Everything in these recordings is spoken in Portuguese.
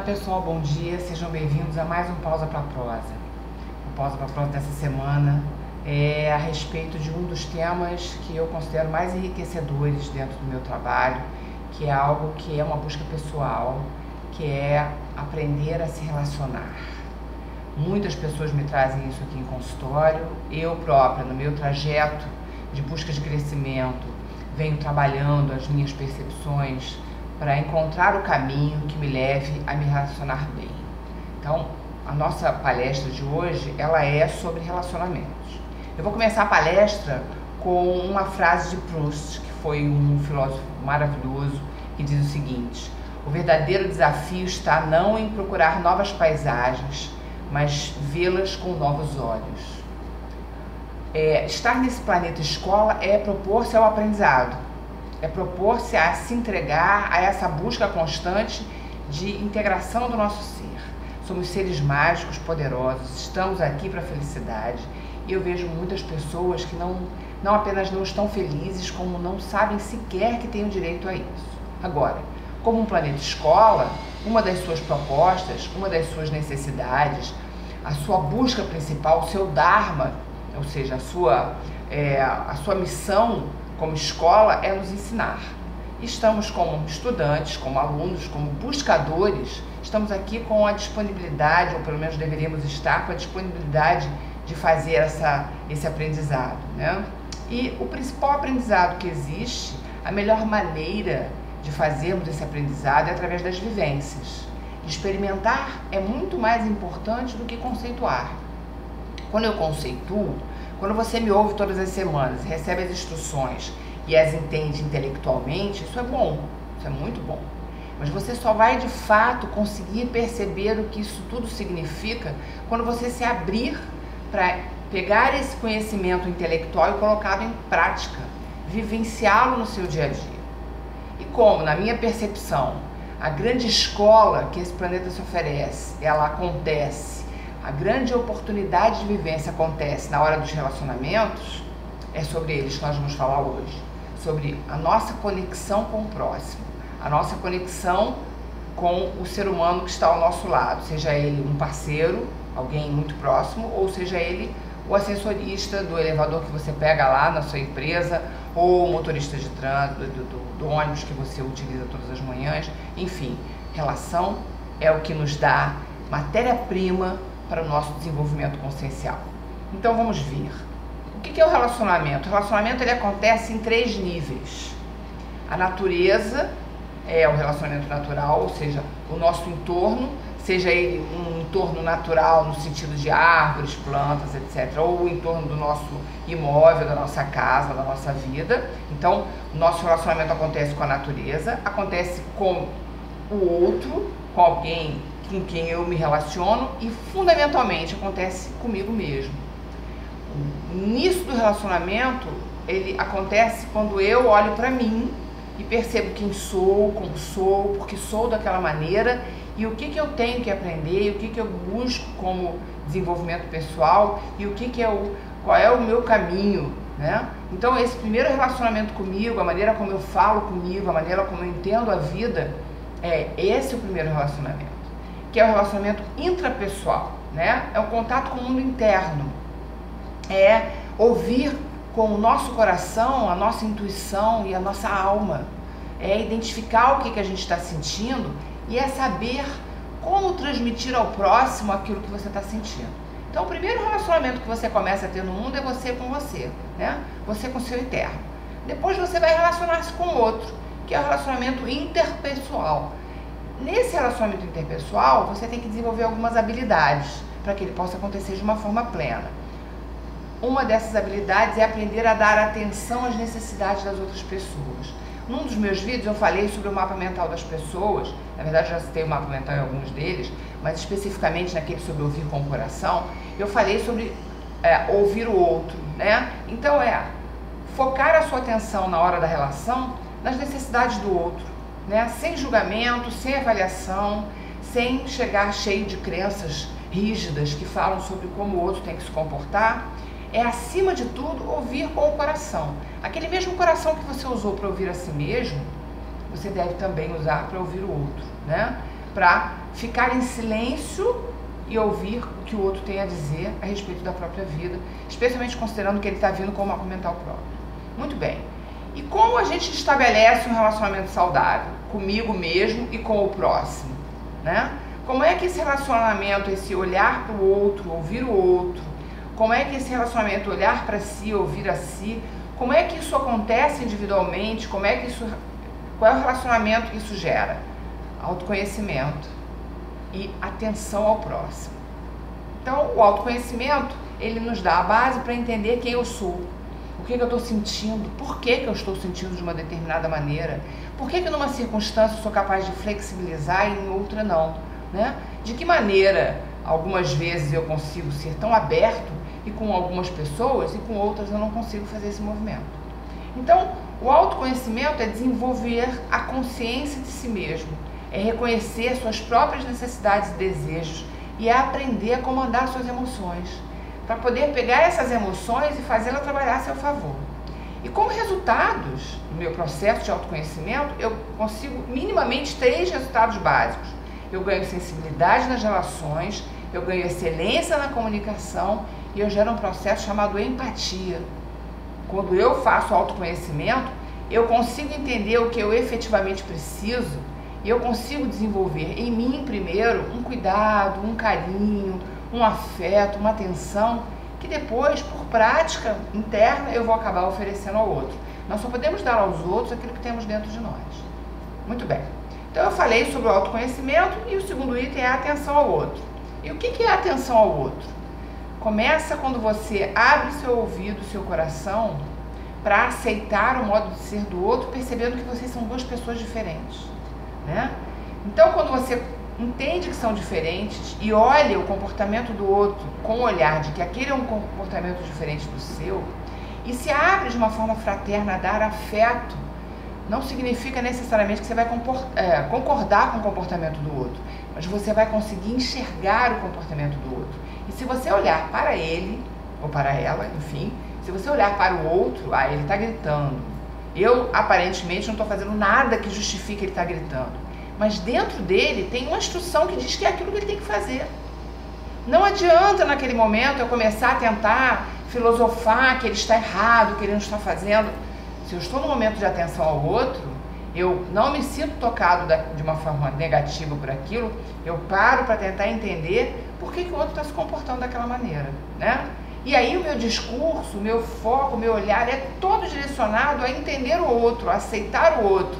pessoal, bom dia, sejam bem-vindos a mais um Pausa para Prosa. O Pausa para Prosa dessa semana é a respeito de um dos temas que eu considero mais enriquecedores dentro do meu trabalho, que é algo que é uma busca pessoal, que é aprender a se relacionar. Muitas pessoas me trazem isso aqui em consultório, eu própria, no meu trajeto de busca de crescimento, venho trabalhando as minhas percepções para encontrar o caminho que me leve a me relacionar bem. Então, a nossa palestra de hoje, ela é sobre relacionamentos. Eu vou começar a palestra com uma frase de Proust, que foi um filósofo maravilhoso, que diz o seguinte: o verdadeiro desafio está não em procurar novas paisagens, mas vê-las com novos olhos. Estar nesse planeta escola é propor-se ao aprendizado, é propor-se a se entregar a essa busca constante de integração do nosso ser. Somos seres mágicos, poderosos, estamos aqui para a felicidade, e eu vejo muitas pessoas que não apenas não estão felizes, como não sabem sequer que têm o direito a isso. Agora, como um planeta escola, uma das suas propostas, uma das suas necessidades, a sua busca principal, o seu dharma, ou seja, a sua missão como escola é nos ensinar. Estamos como estudantes, como alunos, como buscadores, estamos aqui com a disponibilidade, ou pelo menos deveríamos estar com a disponibilidade de fazer esse aprendizado, né? E o principal aprendizado que existe, a melhor maneira de fazermos esse aprendizado é através das vivências. Experimentar é muito mais importante do que conceituar. Quando eu conceituo, quando você me ouve todas as semanas, recebe as instruções e as entende intelectualmente, isso é bom, isso é muito bom. Mas você só vai de fato conseguir perceber o que isso tudo significa quando você se abrir para pegar esse conhecimento intelectual e colocá-lo em prática, vivenciá-lo no seu dia a dia. E como, na minha percepção, a grande escola que esse planeta se oferece, ela acontece, a grande oportunidade de vivência acontece na hora dos relacionamentos, é sobre eles que nós vamos falar hoje. Sobre a nossa conexão com o próximo, a nossa conexão com o ser humano que está ao nosso lado, seja ele um parceiro, alguém muito próximo, ou seja ele o assessorista do elevador que você pega lá na sua empresa, ou o motorista de trânsito, do ônibus que você utiliza todas as manhãs. Enfim, relação é o que nos dá matéria-prima para o nosso desenvolvimento consciencial. Então vamos ver. O que é o relacionamento? O relacionamento ele acontece em 3 níveis. A natureza é o relacionamento natural, ou seja, o nosso entorno, seja ele um entorno natural no sentido de árvores, plantas, etc., ou o entorno do nosso imóvel, da nossa casa, da nossa vida. Então, o nosso relacionamento acontece com a natureza, acontece com o outro, com alguém com quem eu me relaciono e, fundamentalmente, acontece comigo mesmo. O início do relacionamento, ele acontece quando eu olho para mim e percebo quem sou, como sou, porque sou daquela maneira e o que eu tenho que aprender, o que eu busco como desenvolvimento pessoal e qual é o meu caminho, né? Então, esse primeiro relacionamento comigo, a maneira como eu falo comigo, a maneira como eu entendo a vida, esse o primeiro relacionamento, que é o relacionamento intrapessoal, né? É o contato com o mundo interno, é ouvir com o nosso coração, a nossa intuição e a nossa alma, é identificar o que a gente está sentindo e é saber como transmitir ao próximo aquilo que você está sentindo. Então, o primeiro relacionamento que você começa a ter no mundo é você com você, né? Você com o seu interno. Depois você vai relacionar-se com o outro, que é o relacionamento interpessoal. Nesse relacionamento interpessoal, você tem que desenvolver algumas habilidades para que ele possa acontecer de uma forma plena. Uma dessas habilidades é aprender a dar atenção às necessidades das outras pessoas. Num dos meus vídeos eu falei sobre o mapa mental das pessoas, na verdade já citei o mapa mental em alguns deles, mas especificamente naquele sobre ouvir com o coração, eu falei sobre ouvir o outro, né? Então focar a sua atenção na hora da relação nas necessidades do outro, né? Sem julgamento, sem avaliação, sem chegar cheio de crenças rígidas que falam sobre como o outro tem que se comportar. É, acima de tudo, ouvir com o coração. Aquele mesmo coração que você usou para ouvir a si mesmo, você deve também usar para ouvir o outro, né? para ficar em silêncio e ouvir o que o outro tem a dizer a respeito da própria vida, especialmente considerando que ele está vindo com uma mental própria. Muito bem. E como a gente estabelece um relacionamento saudável comigo mesmo e com o próximo, né? Como é que esse relacionamento, esse olhar para o outro, ouvir o outro, como é que esse relacionamento, olhar para si, ouvir a si, como é que isso acontece individualmente, qual é o relacionamento que isso gera? Autoconhecimento e atenção ao próximo. Então, o autoconhecimento, ele nos dá a base para entender quem eu sou, o que eu estou sentindo, por que eu estou sentindo de uma determinada maneira, por que numa circunstância eu sou capaz de flexibilizar e em outra não, né? De que maneira, algumas vezes eu consigo ser tão aberto e com algumas pessoas e com outras eu não consigo fazer esse movimento. Então, o autoconhecimento é desenvolver a consciência de si mesmo, é reconhecer suas próprias necessidades e desejos e é aprender a comandar suas emoções, para poder pegar essas emoções e fazê-las trabalhar a seu favor. E como resultados do meu processo de autoconhecimento, eu consigo minimamente 3 resultados básicos. Eu ganho sensibilidade nas relações, eu ganho excelência na comunicação e eu gero um processo chamado empatia. Quando eu faço autoconhecimento, eu consigo entender o que eu efetivamente preciso e eu consigo desenvolver em mim primeiro um cuidado, um carinho, um afeto, uma atenção que depois, por prática interna, eu vou acabar oferecendo ao outro. Nós só podemos dar aos outros aquilo que temos dentro de nós. Muito bem. Então eu falei sobre o autoconhecimento e o segundo item é a atenção ao outro. E o que é a atenção ao outro? Começa quando você abre seu ouvido, seu coração, para aceitar o modo de ser do outro, percebendo que vocês são 2 pessoas diferentes, né? Então, quando você entende que são diferentes e olha o comportamento do outro com o olhar de que aquele é um comportamento diferente do seu e se abre de uma forma fraterna a dar afeto, não significa necessariamente que você vai concordar com o comportamento do outro, mas você vai conseguir enxergar o comportamento do outro. E se você olhar para ele, ou para ela, enfim, se você olhar para o outro, ele está gritando. Eu, aparentemente, não estou fazendo nada que justifique ele estar gritando. Mas dentro dele tem uma instrução que diz que é aquilo que ele tem que fazer. Não adianta naquele momento eu começar a tentar filosofar que ele está errado, que ele não está fazendo. Se eu estou no momento de atenção ao outro, eu não me sinto tocado de uma forma negativa por aquilo, eu paro para tentar entender por que o outro está se comportando daquela maneira, né? E aí o meu discurso, o meu foco, o meu olhar é todo direcionado a entender o outro, a aceitar o outro.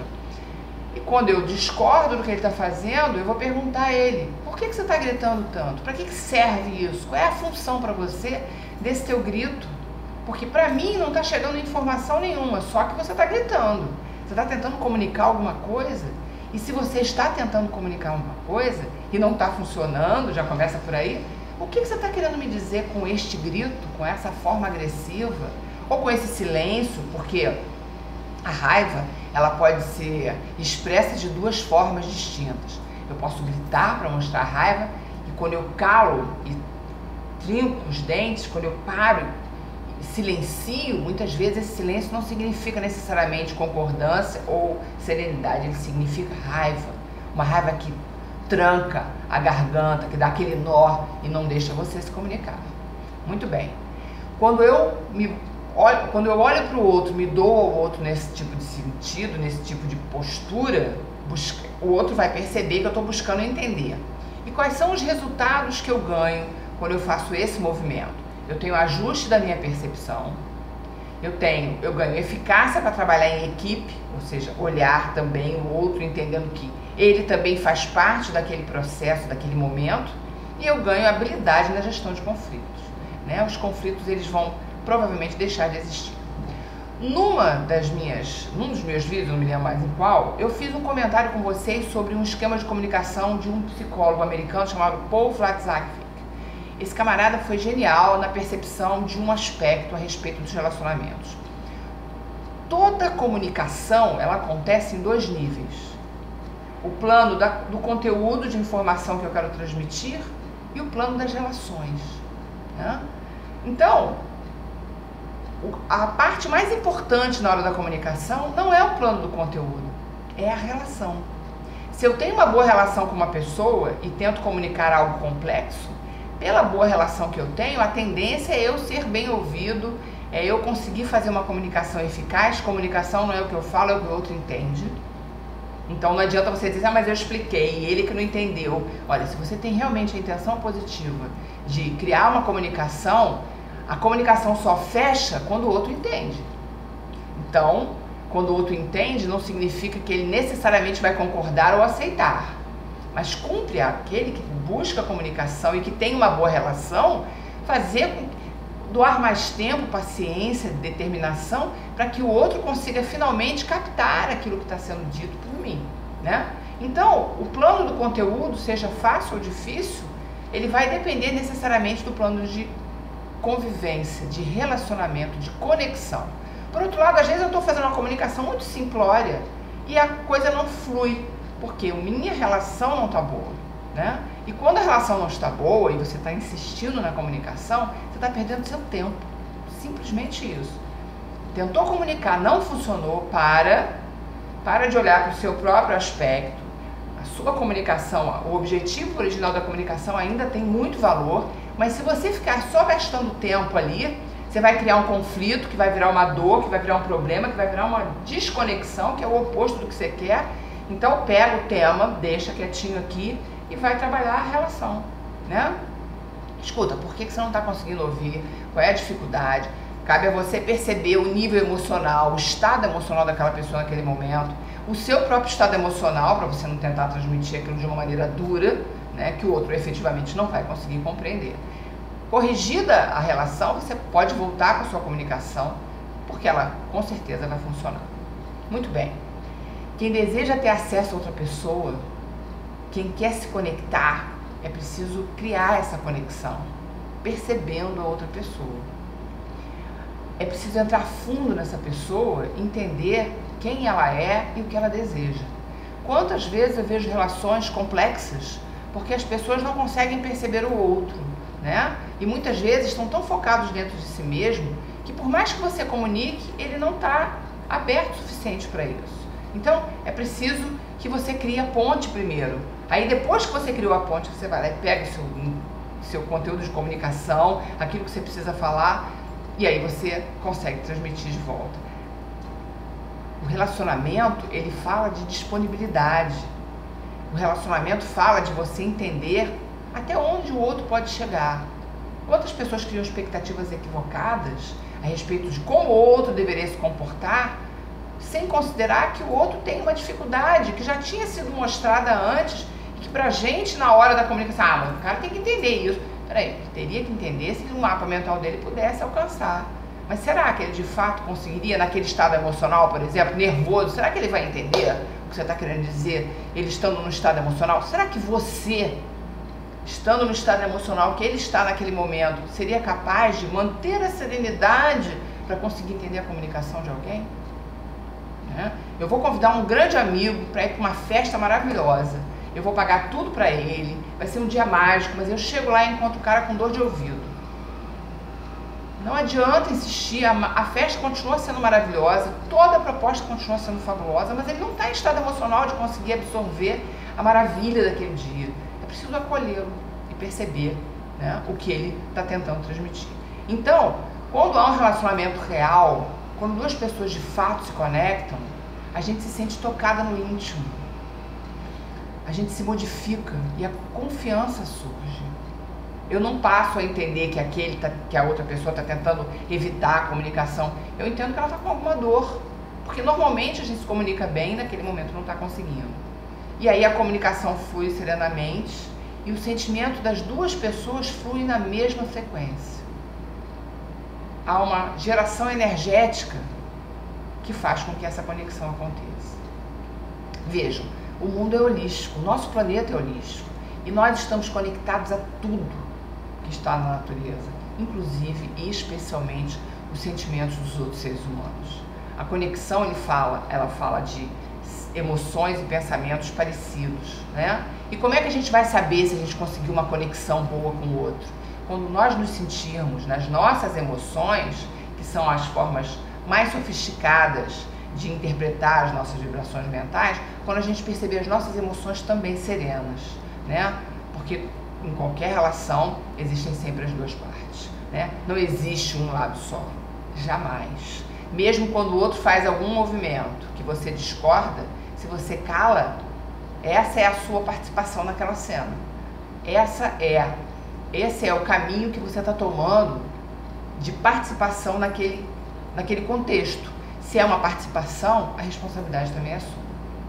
E quando eu discordo do que ele está fazendo, eu vou perguntar a ele, por que você está gritando tanto? Para que serve isso? Qual é a função para você desse teu grito? Porque para mim não está chegando informação nenhuma, só que você está gritando. Você está tentando comunicar alguma coisa? E se você está tentando comunicar alguma coisa e não está funcionando, já começa por aí, o que você está querendo me dizer com este grito, com essa forma agressiva? Ou com esse silêncio? Porque a raiva, ela pode ser expressa de 2 formas distintas. Eu posso gritar para mostrar a raiva e quando eu calo e trinco os dentes, quando eu paro e silencio, muitas vezes esse silêncio não significa necessariamente concordância ou serenidade, ele significa raiva. Uma raiva que tranca a garganta, que dá aquele nó e não deixa você se comunicar. Muito bem. Quando eu olho para o outro, me dou ao outro nesse tipo de sentido, nesse tipo de postura, o outro vai perceber que eu estou buscando entender. E quais são os resultados que eu ganho quando eu faço esse movimento? Eu tenho ajuste da minha percepção, eu ganho eficácia para trabalhar em equipe, ou seja, olhar também o outro, entendendo que ele também faz parte daquele processo, daquele momento, e eu ganho habilidade na gestão de conflitos, né? Os conflitos, eles vão provavelmente deixar de existir. Num dos meus vídeos, não me lembro mais em qual, eu fiz um comentário com vocês sobre um esquema de comunicação de um psicólogo americano chamado Paul Vlasak. Esse camarada foi genial na percepção de um aspecto a respeito dos relacionamentos. Toda comunicação, ela acontece em 2 níveis. O plano do conteúdo de informação que eu quero transmitir e o plano das relações, né? Então, a parte mais importante na hora da comunicação não é o plano do conteúdo, é a relação. Se eu tenho uma boa relação com uma pessoa e tento comunicar algo complexo, pela boa relação que eu tenho, a tendência é eu ser bem ouvido, é eu conseguir fazer uma comunicação eficaz. Comunicação não é o que eu falo, é o que o outro entende. Então não adianta você dizer, mas eu expliquei, ele que não entendeu. Olha, se você tem realmente a intenção positiva de criar uma comunicação, a comunicação só fecha quando o outro entende. Então, quando o outro entende, não significa que ele necessariamente vai concordar ou aceitar. Mas cumpre aquele que busca a comunicação e que tem uma boa relação, doar mais tempo, paciência, determinação, para que o outro consiga finalmente captar aquilo que está sendo dito por mim, né? Então, o plano do conteúdo, seja fácil ou difícil, ele vai depender necessariamente do plano de convivência, de relacionamento, de conexão. Por outro lado, às vezes eu estou fazendo uma comunicação muito simplória e a coisa não flui, porque a minha relação não está boa, né? E quando a relação não está boa e você está insistindo na comunicação, você está perdendo seu tempo. Simplesmente isso. Tentou comunicar, não funcionou, para de olhar para o seu próprio aspecto. A sua comunicação, o objetivo original da comunicação ainda tem muito valor, mas se você ficar só gastando tempo ali, você vai criar um conflito que vai virar uma dor, que vai virar um problema, que vai virar uma desconexão, que é o oposto do que você quer. Então pega o tema, deixa quietinho aqui e vai trabalhar a relação, né? Escuta, por que você não está conseguindo ouvir? Qual é a dificuldade? Cabe a você perceber o nível emocional, o estado emocional daquela pessoa naquele momento, o seu próprio estado emocional, para você não tentar transmitir aquilo de uma maneira dura, né, que o outro efetivamente não vai conseguir compreender. Corrigida a relação, você pode voltar com a sua comunicação, porque ela com certeza vai funcionar. Muito bem. Quem deseja ter acesso a outra pessoa, quem quer se conectar, é preciso criar essa conexão, percebendo a outra pessoa. É preciso entrar fundo nessa pessoa, entender quem ela é e o que ela deseja. Quantas vezes eu vejo relações complexas porque as pessoas não conseguem perceber o outro, né? E muitas vezes estão tão focados dentro de si mesmo que por mais que você comunique, ele não está aberto o suficiente para isso. Então é preciso que você crie a ponte primeiro. Aí depois que você criou a ponte, você vai lá e pega o seu conteúdo de comunicação, aquilo que você precisa falar, e aí você consegue transmitir de volta. O relacionamento, ele fala de disponibilidade. O relacionamento fala de você entender até onde o outro pode chegar. Quantas pessoas criam expectativas equivocadas a respeito de como o outro deveria se comportar, sem considerar que o outro tem uma dificuldade que já tinha sido mostrada antes e que pra gente, na hora da comunicação, mas o cara tem que entender isso. Peraí, ele teria que entender se o mapa mental dele pudesse alcançar. Mas será que ele de fato conseguiria, naquele estado emocional, por exemplo, nervoso, será que ele vai entender o que você está querendo dizer, ele estando no estado emocional? Será que você, estando no estado emocional que ele está naquele momento, seria capaz de manter a serenidade para conseguir entender a comunicação de alguém? Eu vou convidar um grande amigo para ir para uma festa maravilhosa. Eu vou pagar tudo para ele, vai ser um dia mágico, mas eu chego lá e encontro o cara com dor de ouvido. Não adianta insistir, a festa continua sendo maravilhosa, toda a proposta continua sendo fabulosa, mas ele não está em estado emocional de conseguir absorver a maravilha daquele dia. É preciso acolhê-lo e perceber, né, o que ele está tentando transmitir. Então, quando há um relacionamento real, quando duas pessoas de fato se conectam, a gente se sente tocada no íntimo. A gente se modifica e a confiança surge. Eu não passo a entender que a outra pessoa está tentando evitar a comunicação. Eu entendo que ela está com alguma dor. Porque normalmente a gente se comunica bem e naquele momento não está conseguindo. E aí a comunicação flui serenamente e o sentimento das duas pessoas flui na mesma frequência. Há uma geração energética que faz com que essa conexão aconteça. Vejam, o mundo é holístico, o nosso planeta é holístico e nós estamos conectados a tudo que está na natureza, inclusive e especialmente os sentimentos dos outros seres humanos. A conexão, ela fala de emoções e pensamentos parecidos, né? E como é que a gente vai saber se a gente conseguiu uma conexão boa com o outro? Quando nós nos sentirmos nas nossas emoções, que são as formas mais sofisticadas de interpretar as nossas vibrações mentais quando a gente perceber as nossas emoções também serenas, né? Porque em qualquer relação existem sempre as duas partes, né? Não existe um lado só, jamais. Mesmo quando o outro faz algum movimento que você discorda, se você cala, essa é a sua participação naquela cena. Esse é o caminho que você está tomando de participação naquele contexto. Se é uma participação, a responsabilidade também é sua,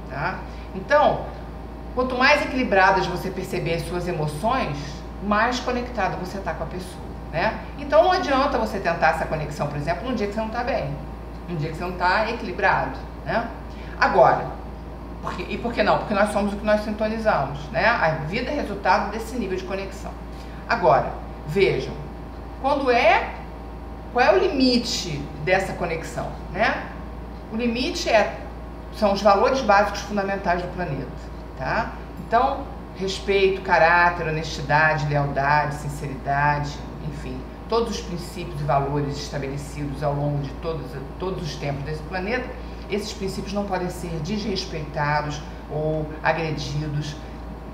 tá? Então, quanto mais equilibradas você perceber as suas emoções, mais conectado você está com a pessoa, né? Então não adianta você tentar essa conexão, por exemplo, num dia que você não está bem, num dia que você não está equilibrado, né? Agora, por que não? Porque nós somos o que nós sintonizamos, né? A vida é resultado desse nível de conexão. Agora, vejam, qual é o limite dessa conexão, né? O limite são os valores básicos fundamentais do planeta, tá? Então, respeito, caráter, honestidade, lealdade, sinceridade, enfim, todos os princípios e valores estabelecidos ao longo de todos os tempos desse planeta, esses princípios não podem ser desrespeitados ou agredidos,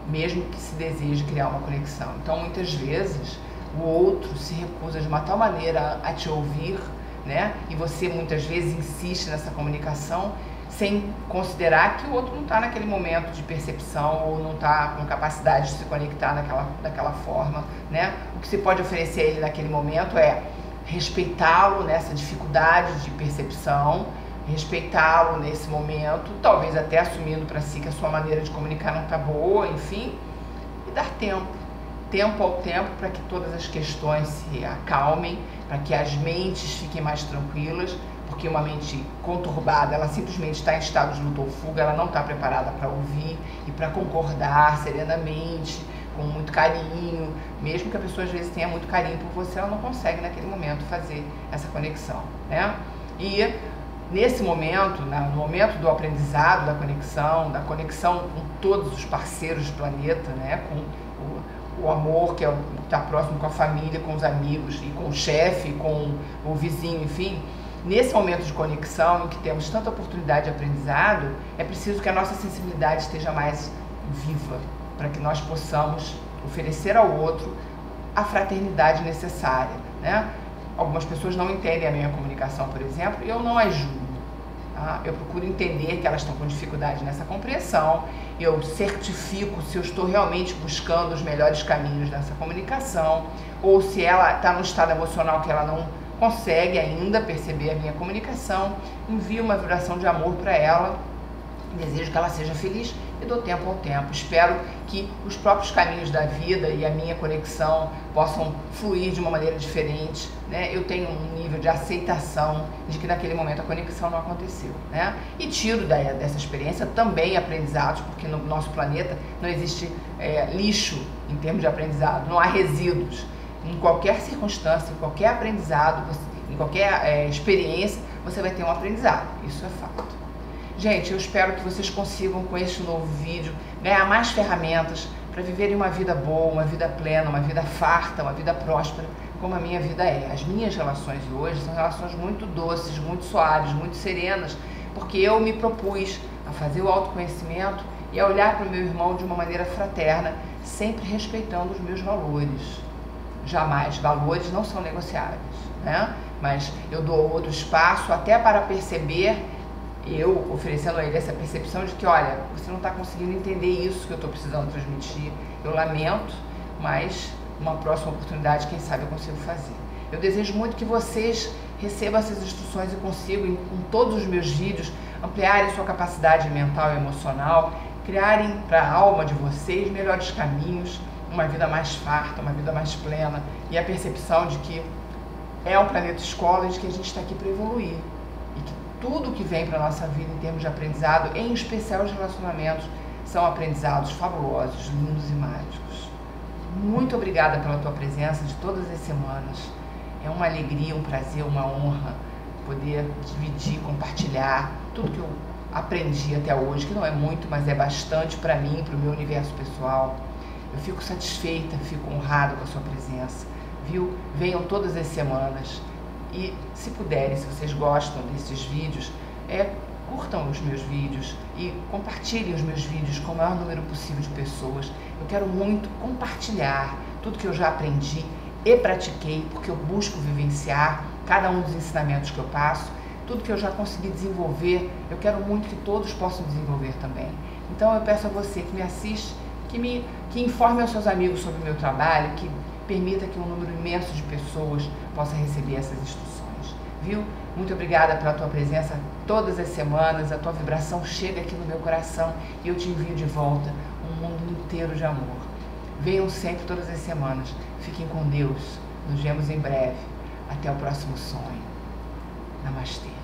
mesmo que se deseje criar uma conexão. Então, muitas vezes, o outro se recusa de uma tal maneira a te ouvir, né? E você muitas vezes insiste nessa comunicação sem considerar que o outro não está naquele momento de percepção ou não está com capacidade de se conectar daquela forma, né? O que se pode oferecer a ele naquele momento é respeitá-lo nessa dificuldade de percepção, respeitá-lo nesse momento, talvez até assumindo para si que a sua maneira de comunicar não está boa, enfim, e dar tempo ao tempo para que todas as questões se acalmem, para que as mentes fiquem mais tranquilas, porque uma mente conturbada, ela simplesmente está em estado de luta ou fuga, ela não está preparada para ouvir e para concordar serenamente, com muito carinho, mesmo que a pessoa às vezes tenha muito carinho por você, ela não consegue naquele momento fazer essa conexão, né? E nesse momento, no momento do aprendizado, da conexão com todos os parceiros do planeta, né? Com o amor que está próximo com a família, com os amigos e com o chefe, com o vizinho, enfim. Nesse momento de conexão, em que temos tanta oportunidade de aprendizado, é preciso que a nossa sensibilidade esteja mais viva, para que nós possamos oferecer ao outro a fraternidade necessária, né? Algumas pessoas não entendem a minha comunicação, por exemplo, e eu não as julgo. Eu procuro entender que elas estão com dificuldade nessa compreensão, eu certifico se eu estou realmente buscando os melhores caminhos dessa comunicação, ou se ela está num estado emocional que ela não consegue ainda perceber a minha comunicação, envio uma vibração de amor para ela, desejo que ela seja feliz e dou tempo ao tempo. Espero que os próprios caminhos da vida e a minha conexão possam fluir de uma maneira diferente, né? Eu tenho um nível de aceitação de que naquele momento a conexão não aconteceu, né? E tiro dessa experiência também aprendizados, porque no nosso planeta não existe lixo em termos de aprendizado, não há resíduos. Em qualquer circunstância, em qualquer aprendizado, em qualquer experiência, você vai ter um aprendizado. Isso é fato. Gente, eu espero que vocês consigam, com este novo vídeo, ganhar mais ferramentas para viverem uma vida boa, uma vida plena, uma vida farta, uma vida próspera, como a minha vida é. As minhas relações hoje são relações muito doces, muito suaves, muito serenas, porque eu me propus a fazer o autoconhecimento e a olhar para o meu irmão de uma maneira fraterna, sempre respeitando os meus valores. Jamais, valores não são negociáveis, né? Mas eu dou outro espaço até para perceber, eu oferecendo a ele essa percepção de que, olha, você não está conseguindo entender isso que eu estou precisando transmitir, eu lamento, mas uma próxima oportunidade, quem sabe eu consigo fazer. Eu desejo muito que vocês recebam essas instruções e consigam, com todos os meus vídeos, ampliarem sua capacidade mental e emocional, criarem para a alma de vocês melhores caminhos, uma vida mais farta, uma vida mais plena, e a percepção de que é um planeta escola e de que a gente está aqui para evoluir. E que tudo que vem para a nossa vida em termos de aprendizado, em especial os relacionamentos, são aprendizados fabulosos, lindos e mágicos. Muito obrigada pela tua presença de todas as semanas. É uma alegria, um prazer, uma honra poder dividir, compartilhar tudo que eu aprendi até hoje, que não é muito, mas é bastante para mim, para o meu universo pessoal. Eu fico satisfeita, fico honrada com a sua presença, viu? Venham todas as semanas e, se puderem, se vocês gostam desses vídeos, curtam os meus vídeos e compartilhem os meus vídeos com o maior número possível de pessoas. Eu quero muito compartilhar tudo que eu já aprendi e pratiquei, porque eu busco vivenciar cada um dos ensinamentos que eu passo, tudo que eu já consegui desenvolver, eu quero muito que todos possam desenvolver também. Então eu peço a você que me assiste, que informe aos seus amigos sobre o meu trabalho, que permita que um número imenso de pessoas possa receber essas instruções, viu? Muito obrigada pela tua presença todas as semanas, a tua vibração chega aqui no meu coração e eu te envio de volta um mundo inteiro de amor. Venham sempre, todas as semanas. Fiquem com Deus. Nos vemos em breve. Até o próximo sonho. Namastê.